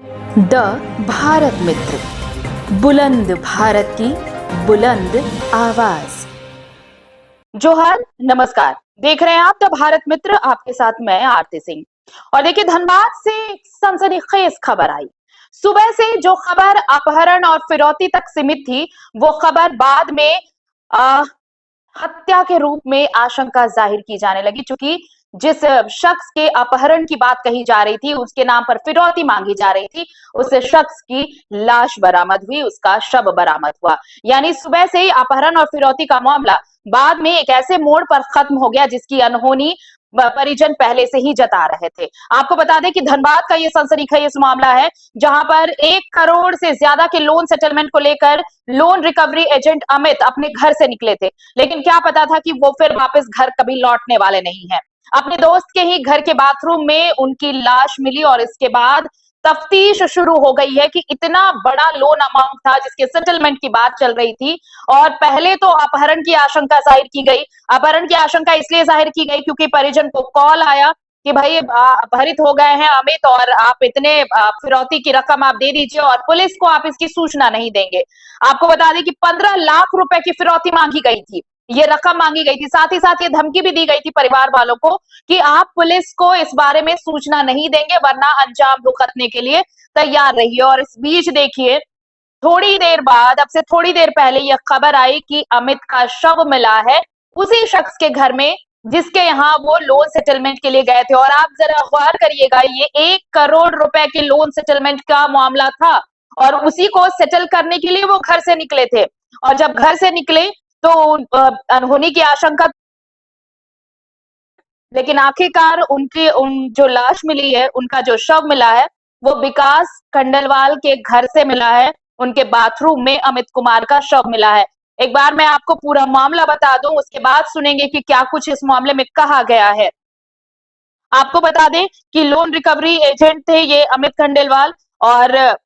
The Bharat मित्र, बुलंद भारत की बुलंद आवाज। जोहार, नमस्कार। देख रहे हैं आप द भारत मित्र, आपके साथ मैं आरती सिंह। और देखिए, धनबाद से एक सनसनीखेज खबर आई। सुबह से जो खबर अपहरण और फिरौती तक सीमित थी, वो खबर बाद में हत्या के रूप में आशंका जाहिर की जाने लगी, क्योंकि जिस शख्स के अपहरण की बात कही जा रही थी, उसके नाम पर फिरौती मांगी जा रही थी, उस शख्स की लाश बरामद हुई, उसका शव बरामद हुआ। यानी सुबह से ही अपहरण और फिरौती का मामला बाद में एक ऐसे मोड़ पर खत्म हो गया जिसकी अनहोनी परिजन पहले से ही जता रहे थे। आपको बता दें कि धनबाद का ये सनसनीखेज मामला है, जहां पर 1 करोड़ से ज्यादा के लोन सेटलमेंट को लेकर लोन रिकवरी एजेंट अमित अपने घर से निकले थे, लेकिन क्या पता था कि वो फिर वापस घर कभी लौटने वाले नहीं हैं। अपने दोस्त के ही घर के बाथरूम में उनकी लाश मिली और इसके बाद तफ्तीश शुरू हो गई है कि इतना बड़ा लोन अमाउंट था जिसके सेटलमेंट की बात चल रही थी। और पहले तो अपहरण की आशंका जाहिर की गई। अपहरण की आशंका इसलिए जाहिर की गई क्योंकि परिजन को कॉल आया कि भाई अपहरित हो गए हैं अमित, और आप इतने फिरौती की रकम आप दे दीजिए, और पुलिस को आप इसकी सूचना नहीं देंगे। आपको बता दें कि 15 लाख रुपए की फिरौती मांगी गई थी, ये रकम मांगी गई थी। साथ ही साथ ये धमकी भी दी गई थी परिवार वालों को कि आप पुलिस को इस बारे में सूचना नहीं देंगे, वरना अंजाम भुगतने के लिए तैयार रहिए। और इस बीच देखिए, थोड़ी देर बाद, अब से थोड़ी देर पहले यह खबर आई कि अमित का शव मिला है उसी शख्स के घर में जिसके यहाँ वो लोन सेटलमेंट के लिए गए थे। और आप जरा गौर करिएगा, ये 1 करोड़ रुपए के लोन सेटलमेंट का मामला था और उसी को सेटल करने के लिए वो घर से निकले थे। और जब घर से निकले तो अनहोनी की आशंका, लेकिन आखिरकार उन जो लाश मिली है, उनका जो शव मिला है, वो विकास खंडेलवाल के घर से मिला है। उनके बाथरूम में अमित कुमार का शव मिला है। एक बार मैं आपको पूरा मामला बता दूं, उसके बाद सुनेंगे कि क्या कुछ इस मामले में कहा गया है। आपको बता दें कि लोन रिकवरी एजेंट थे ये अमित खंडेलवाल, और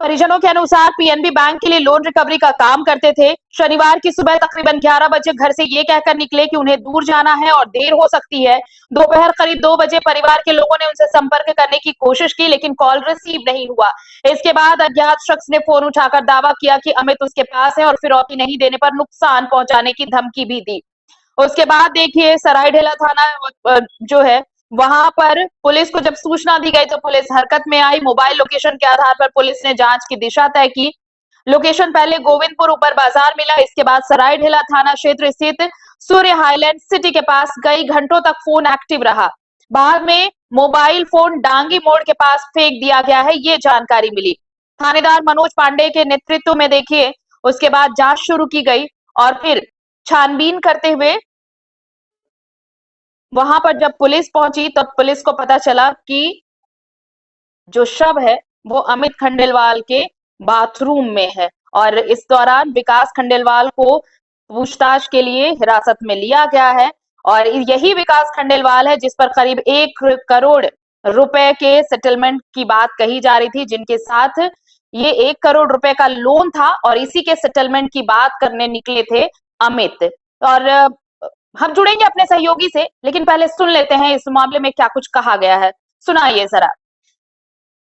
परिजनों के अनुसार पीएनबी बैंक के लिए लोन रिकवरी का काम करते थे। शनिवार की सुबह तकरीबन 11 बजे घर से ये कहकर निकले कि उन्हें दूर जाना है और देर हो सकती है। दोपहर करीब 2 बजे परिवार के लोगों ने उनसे संपर्क करने की कोशिश की, लेकिन कॉल रिसीव नहीं हुआ। इसके बाद अज्ञात शख्स ने फोन उठाकर दावा किया कि अमित उसके पास है और फिरौती नहीं देने पर नुकसान पहुंचाने की धमकी भी दी। उसके बाद देखिए, सरायढेला थाना जो है, वहां पर पुलिस को जब सूचना दी गई तो पुलिस हरकत में आई। मोबाइल लोकेशन के आधार पर पुलिस ने जांच की दिशा तय की। लोकेशन पहले गोविंदपुर ऊपर बाजार मिला, इसके बाद सरायढेला थाना क्षेत्र स्थित सूर्य हाईलैंड सिटी के पास कई घंटों तक फोन एक्टिव रहा। बाद में मोबाइल फोन डांगी मोड़ के पास फेंक दिया गया है, ये जानकारी मिली। थानेदार मनोज पांडे के नेतृत्व में देखिए उसके बाद जांच शुरू की गई, और फिर छानबीन करते हुए वहां पर जब पुलिस पहुंची तो पुलिस को पता चला कि जो शव है वो अमित खंडेलवाल के बाथरूम में है। और इस दौरान विकास खंडेलवाल को पूछताछ के लिए हिरासत में लिया गया है। और यही विकास खंडेलवाल है जिस पर करीब 1 करोड़ रुपए के सेटलमेंट की बात कही जा रही थी, जिनके साथ ये 1 करोड़ रुपए का लोन था, और इसी के सेटलमेंट की बात करने निकले थे अमित। और हम जुड़ेंगे अपने सहयोगी से, लेकिन पहले सुन लेते हैं इस मामले में क्या कुछ कहा गया है। सुनाइए जरा।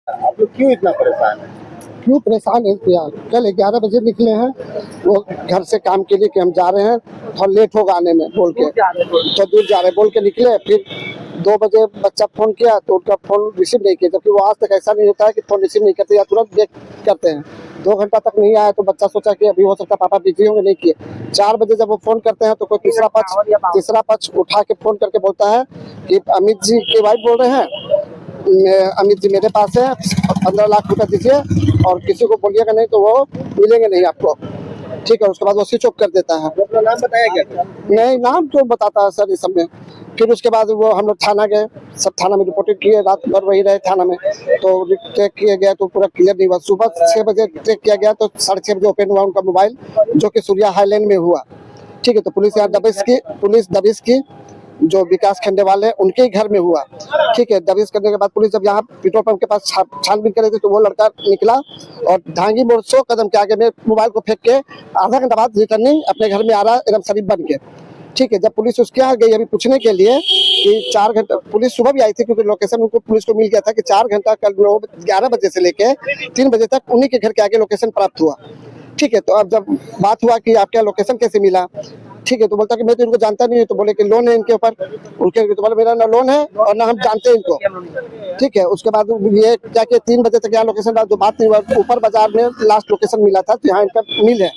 आप लोग क्यों इतना परेशान है? क्यों परेशान है यार? कल 11 बजे निकले हैं वो घर से काम के लिए कि हम जा रहे हैं, थोड़ा लेट होगा आने में बोल के, तो दूर जा रहे बोल के निकले। फिर 2 बजे बच्चा फोन किया तो उनका फोन रिसीव नहीं किया, जबकि वो आज तक ऐसा नहीं होता है कि फोन रिसीव नहीं करते या तुरंत बैक करते हैं। 2 घंटा तक नहीं आया तो बच्चा सोचा कि अभी हो सकता है पापा बिजी होंगे, नहीं किए। 4 बजे जब वो फोन करते हैं तो कोई तीसरा पक्ष उठा के फोन करके बोलता है कि अमित जी की वाइफ बोल रहे हैं, अमित जी मेरे पास है, 15 लाख रुपए दीजिए और किसी को बोलिएगा नहीं तो वो मिलेंगे नहीं आपको, ठीक है। उसके बाद वो स्विच ऑफ कर देता है। अपना नाम बताया क्या? नहीं, नाम तो बताता है सर इस सब में। फिर उसके बाद वो हम लोग थाना गए, सब थाना में रिपोर्टेड किए, रात भर वही रहे थाना में, तो ट्रैक किया गया तो पूरा क्लियर नहीं हुआ। सुबह 6 बजे ट्रैक किया गया तो 6:30 बजे ओपन हुआ उनका मोबाइल, जो कि सूर्या हाईलैंड में हुआ, ठीक है। तो पुलिस यहाँ दबिश की जो विकास खंडेवाल है उनके ही घर में हुआ, ठीक है। दबिश करने के बाद पुलिस जब यहाँ पेट्रोल पंप के पास छानबीन कर रही थी तो वो लड़का निकला और धांगी मोड़ 100 कदम के आगे में मोबाइल को फेंक के आधा घंटा बाद रिटर्निंग अपने घर में आ रहा एकदम शरीफ बन के, ठीक है, जब पुलिस उसके यहाँ गई अभी पूछने के लिए कि 4 घंटा, पुलिस सुबह भी आई थी क्योंकि लोकेशन उनको पुलिस को मिल गया था कि 4 घंटा कल 11 बजे से लेके 3 बजे तक उन्हीं के घर के आगे लोकेशन प्राप्त हुआ। ठीक है, तो अब जब बात हुआ कि आपके लोकेशन कैसे मिला, ठीक है, तो बोलता कि मैं तो इनको जानता नहीं हूँ। तो बोले कि लोन है इनके ऊपर, उनके तो बोले मेरा ना लोन है और ना हम जानते हैं इनको। ठीक है, उसके बाद ये क्या कि 3 बजे तक यहाँ लोकेशन जो बात नहीं हुआ, ऊपर बाजार में लास्ट लोकेशन मिला था, तो यहाँ इनका मिल है।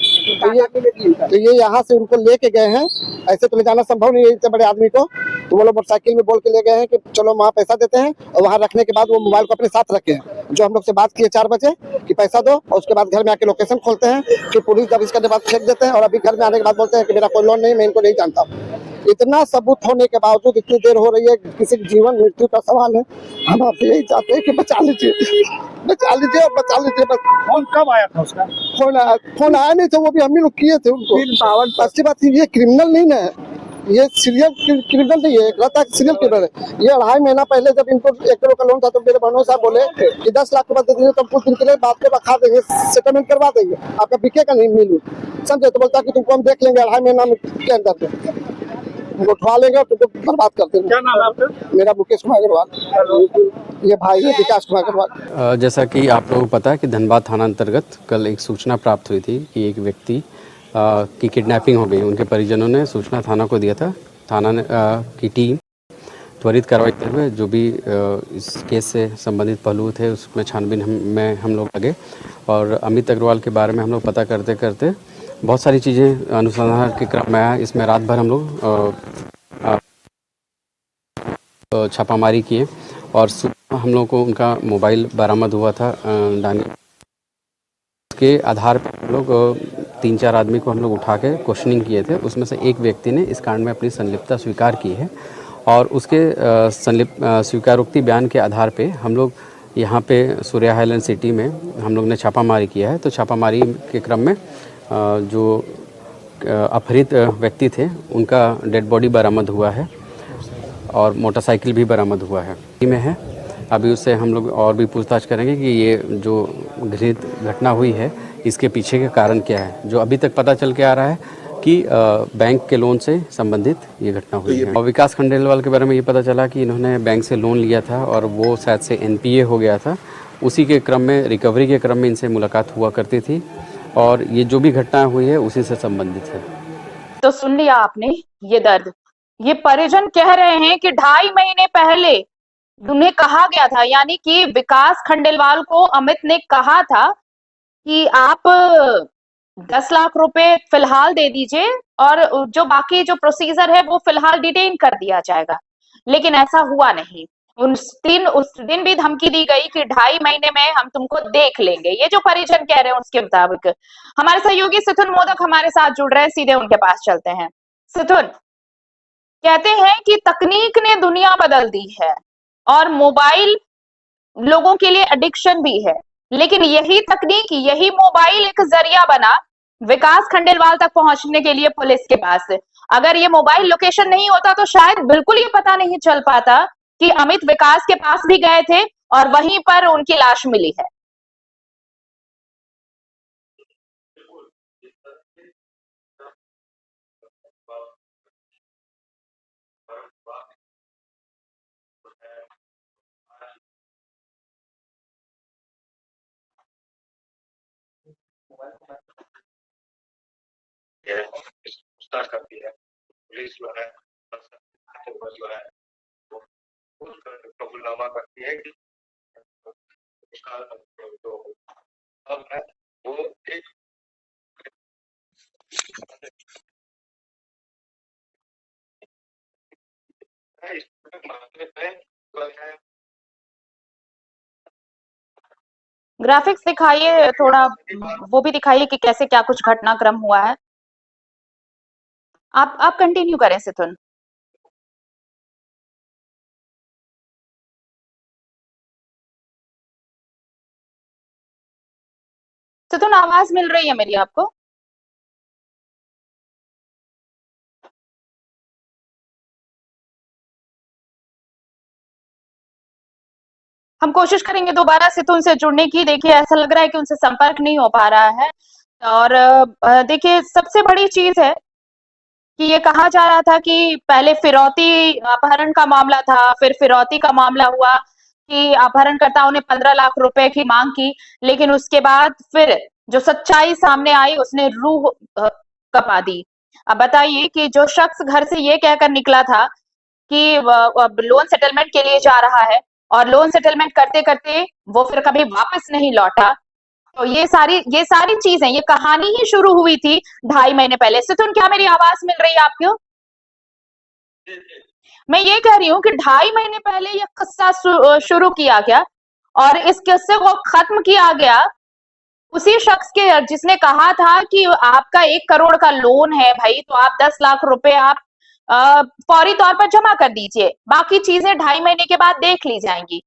तो ये यहाँ से उनको लेके गए हैं, ऐसे तो ले जाना संभव नहीं है इतने बड़े आदमी को। तो वो लोग मोटरसाइकिल में बोल के ले गए हैं कि चलो वहाँ पैसा देते हैं, और वहाँ रखने के बाद वो मोबाइल को अपने साथ रखे हैं। जो हम लोग से बात किए 4 बजे कि पैसा दो, और उसके बाद घर में आके लोकेशन खोलते हैं कि पुलिस जब इसका बाद फेंक देते हैं, और अभी घर में आने के बाद बोलते हैं कि मेरा कोई लोन नहीं, मैं इनको नहीं जानता। इतना सबूत होने के बावजूद इतनी देर हो रही है, किसी की जीवन मृत्यु का सवाल है। हम आपसे यही चाहते हैं कि बचा लीजिए और बचा लीजिए बस। फोन कब आया था उसका? फोन आया नहीं था, वो भी हम ही लोग किए थे उनको। अच्छी बात ये क्रिमिनल नहीं है, ये सीरियल क्रिमिनल नहीं है, रहता सीरियल क्रिमिनल है। ये 2.5 महीना पहले जब इनको 1 करोड़ का लोन था, तो मेरे बहनों साहब बोले कि 10 लाख के बाद दे दीजिए, तो कुछ दिन के लिए बात को रखा देंगे, सेटलमेंट करवा देंगे, आपका बिकेगा नहीं मिलू, समझे। तो बोलता कि तुमको हम देख लेंगे 2.5 महीना के अंदर तुमको उठवा लेंगे और तुमको बर्बाद कर देंगे। क्या नाम है आपका? मेरा मुकेश कुमार अग्रवाल, ये भाई है विकास कुमार अग्रवाल। जैसा कि आप लोगों को पता है कि धनबाद थाना अंतर्गत कल एक सूचना प्राप्त हुई थी कि एक व्यक्ति की किडनैपिंग हो गई। उनके परिजनों ने सूचना थाना को दिया था। थाना की टीम त्वरित कार्रवाई करते हुए जो भी इस केस से संबंधित पहलू थे उसमें छानबीन में हम लोग लगे, और अमित अग्रवाल के बारे में हम लोग पता करते करते बहुत सारी चीज़ें अनुसंधान के क्रम में आया। इसमें रात भर हम लोग छापामारी किए, और सुबह हम लोग को उनका मोबाइल बरामद हुआ था डानी के आधार पर। हम लोग 3-4 आदमी को हम लोग उठा के क्वेश्चनिंग किए थे। उसमें से एक व्यक्ति ने इस कांड में अपनी संलिप्तता स्वीकार की है, और उसके स्वीकारोक्ति बयान के आधार पे हम लोग यहाँ पे सूर्या हाईलैंड सिटी में हम लोग ने छापामारी किया है। तो छापामारी के क्रम में जो अपहरित व्यक्ति थे उनका डेड बॉडी बरामद हुआ है, और मोटरसाइकिल भी बरामद हुआ है। अभी उससे हम लोग और भी पूछताछ करेंगे कि ये जो घृणित घटना हुई है इसके पीछे का कारण क्या है। जो अभी तक पता चल के आ रहा है कि बैंक के लोन से संबंधित ये घटना हुई है। और विकास खंडेलवाल के बारे में ये पता चला कि इन्होंने बैंक से लोन लिया था, और वो शायद से NPA हो गया था। उसी के क्रम में, रिकवरी के क्रम में इनसे मुलाकात हुआ करती थी, और ये जो भी घटना हुई है उसी से संबंधित है। तो सुन लिया आपने ये दर्द। ये परिजन कह रहे हैं कि 2.5 महीने पहले उन्हें कहा गया था, यानी कि विकास खंडेलवाल को अमित ने कहा था कि आप 10 लाख रुपए फिलहाल दे दीजिए, और जो बाकी जो प्रोसीजर है वो फिलहाल डिटेन कर दिया जाएगा। लेकिन ऐसा हुआ नहीं। उस दिन भी धमकी दी गई कि 2.5 महीने में हम तुमको देख लेंगे। ये जो परिजन कह रहे हैं उसके मुताबिक। हमारे सहयोगी सिथुन मोदक हमारे साथ जुड़ रहे हैं, सीधे उनके पास चलते हैं। सिथुन, कहते हैं कि तकनीक ने दुनिया बदल दी है, और मोबाइल लोगों के लिए एडिक्शन भी है, लेकिन यही तकनीक, यही मोबाइल एक जरिया बना विकास खंडेलवाल तक पहुंचने के लिए पुलिस के पास। अगर ये मोबाइल लोकेशन नहीं होता तो शायद बिल्कुल ये पता नहीं चल पाता कि अमित विकास के पास भी गए थे और वहीं पर उनकी लाश मिली है। पूछताछ करती है पुलिस जो है, जो है वो कबूलनामा करती है कि उसका जो अब है वो एक इस मामले में जो है ग्राफिक्स दिखाइए थोड़ा, वो भी दिखाइए कि कैसे क्या कुछ घटनाक्रम हुआ है। आप कंटिन्यू करें सिथुन। सिथुन, आवाज मिल रही है मेरी आपको? हम कोशिश करेंगे दोबारा सिथुन से जुड़ने की। देखिए, ऐसा लग रहा है कि उनसे संपर्क नहीं हो पा रहा है। और देखिए, सबसे बड़ी चीज है कि ये कहा जा रहा था कि पहले फिरौती अपहरण का मामला था, फिर फिरौती का मामला हुआ कि अपहरणकर्ताओं ने 15 लाख रुपए की मांग की, लेकिन उसके बाद फिर जो सच्चाई सामने आई उसने रूह कपा दी। अब बताइए कि जो शख्स घर से ये कहकर निकला था कि लोन सेटलमेंट के लिए जा रहा है और लोन सेटलमेंट करते करते वो फिर कभी वापस नहीं लौटा, तो ये सारी चीजें, ये कहानी ही शुरू हुई थी 2.5 महीने पहले। सितुन, क्या मेरी आवाज मिल रही है आपको? मैं ये कह रही हूँ कि 2.5 महीने पहले ये किस्सा शुरू किया गया और इस किस्से को खत्म किया गया उसी शख्स के जिसने कहा था कि आपका 1 करोड़ का लोन है भाई, तो आप 10 लाख रुपए आप फौरी तौर पर जमा कर दीजिए, बाकी चीजें 2.5 महीने के बाद देख ली जाएंगी।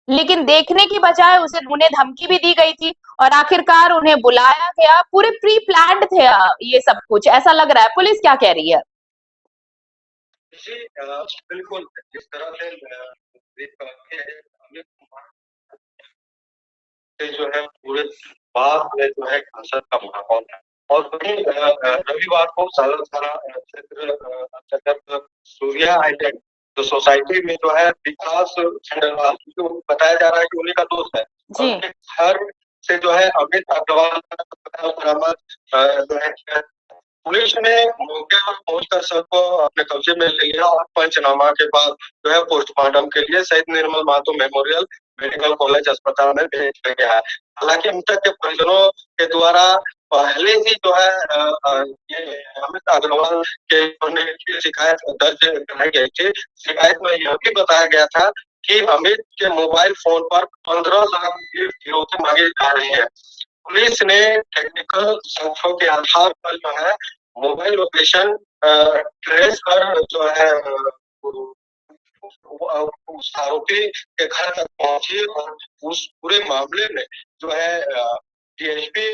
लेकिन देखने की बजाय उन्हें धमकी भी दी गई थी और आखिरकार उन्हें बुलाया गया। पूरे प्री प्लान्ड थे ये सब कुछ, ऐसा लग रहा है। पुलिस क्या कह रही है? जी बिल्कुल, जिस तरह से अमित कुमार से जो है पूरे बात में जो है दहशत का माहौल है। और वहीं रविवार को सालन थाना क्षेत्र अंतर्गत सूर्या आइलैंड जो सोसाइटी में जो है विकास खंडेलवाल, जो बताया जा रहा है कि उन्हीं का दोस्त है, जी। उनके घर से जो है अमित अग्रवाल बरामद जो है पुलिस ने मौके पर पहुंचकर शव को अपने कब्जे में ले लिया और पंचनामा के बाद जो है पोस्टमार्टम के लिए शहीद निर्मल महतो मेमोरियल मेडिकल कॉलेज अस्पताल में भेज दिया गया है। हालांकि मृतक के परिजनों के द्वारा पहले ही जो है ये अमित अग्रवाल के शिकायत दर्ज कराई गई थी। शिकायत में यह भी बताया गया था कि अमित के मोबाइल फोन पर 15 लाख की फिरौती मांगी जा रही है। पुलिस ने टेक्निकल साक्ष्यों के आधार पर जो है मोबाइल लोकेशन ट्रेस कर जो है उस आरोपी के घर तक पहुंची और उस पूरे मामले में जो है डीएसपी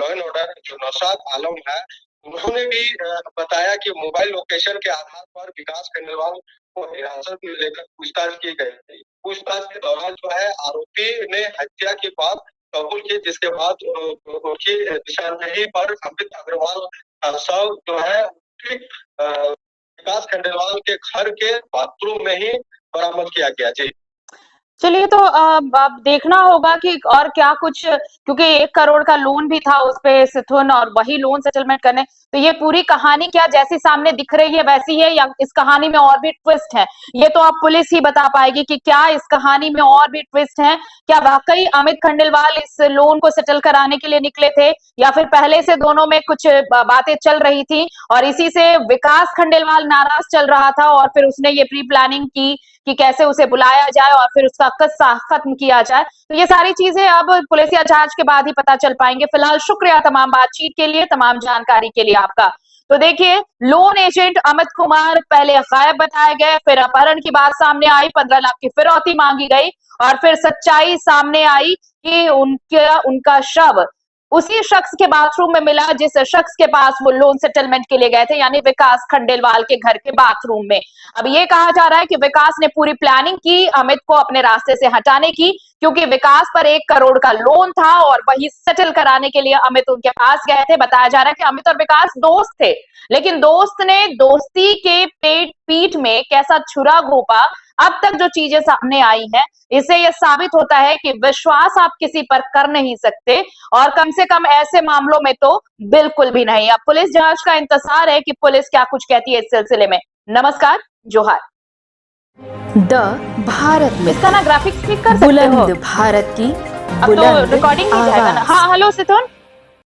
लॉ एंड ऑर्डर जो नौशाद आलम है, उन्होंने भी बताया कि मोबाइल लोकेशन के आधार पर विकास खंडेलवाल को हिरासत में लेकर पूछताछ की गई थी। पूछताछ के दौरान जो है आरोपी ने हत्या की बात कबूल की, जिसके बाद उनकी निशानदेही पर अमित अग्रवाल का शव जो है ठीक विकास खंडेलवाल के घर के बाथरूम में ही बरामद किया गया। जी चलिए, तो अब देखना होगा कि और क्या कुछ, क्योंकि 1 करोड़ का लोन भी था उस पे सिथुन, और वही लोन सेटलमेंट करने, तो ये पूरी कहानी क्या जैसी सामने दिख रही है वैसी है या इस कहानी में और भी ट्विस्ट है, ये तो अब पुलिस ही बता पाएगी कि क्या इस कहानी में और भी ट्विस्ट है। क्या वाकई अमित खंडेलवाल इस लोन को सेटल कराने के लिए निकले थे या फिर पहले से दोनों में कुछ बातें चल रही थी और इसी से विकास खंडेलवाल नाराज चल रहा था और फिर उसने ये प्री प्लानिंग की कि कैसे उसे बुलाया जाए और फिर उसका किस्सा खत्म किया जाए। तो ये सारी चीजें अब पुलिसिया जांच के बाद ही पता चल पाएंगे। फिलहाल शुक्रिया तमाम बातचीत के लिए, तमाम जानकारी के लिए आपका। तो देखिए, लोन एजेंट अमित कुमार पहले गायब बताए गए, फिर अपहरण की बात सामने आई, 15 लाख की फिरौती मांगी गई और फिर सच्चाई सामने आई कि उनका शव उसी शख्स के बाथरूम में मिला जिस शख्स के पास वो लोन सेटलमेंट के लिए गए थे, यानी विकास खंडेलवाल के घर के बाथरूम में। अब ये कहा जा रहा है कि विकास ने पूरी प्लानिंग की अमित को अपने रास्ते से हटाने की, क्योंकि विकास पर 1 करोड़ का लोन था और वही सेटल कराने के लिए अमित उनके पास गए थे। बताया जा रहा है कि अमित और विकास दोस्त थे, लेकिन दोस्त ने दोस्ती के पीठ में कैसा छुरा घोंपा, अब तक जो चीजें सामने आई हैं, इससे यह साबित होता है कि विश्वास आप किसी पर कर नहीं सकते और कम से कम ऐसे मामलों में तो बिल्कुल भी नहीं। अब पुलिस जांच का इंतजार है कि पुलिस क्या कुछ कहती है इस सिलसिले में। नमस्कार, जोहार। द भारत में इसका ना ग्राफिक्स क्लिक कर सकते हो। बुलंद भारत की अब तो बुलंद रिकॉर्डिंग नहीं जाएगा ना। आवाज। हाँ, हेलो सितुन।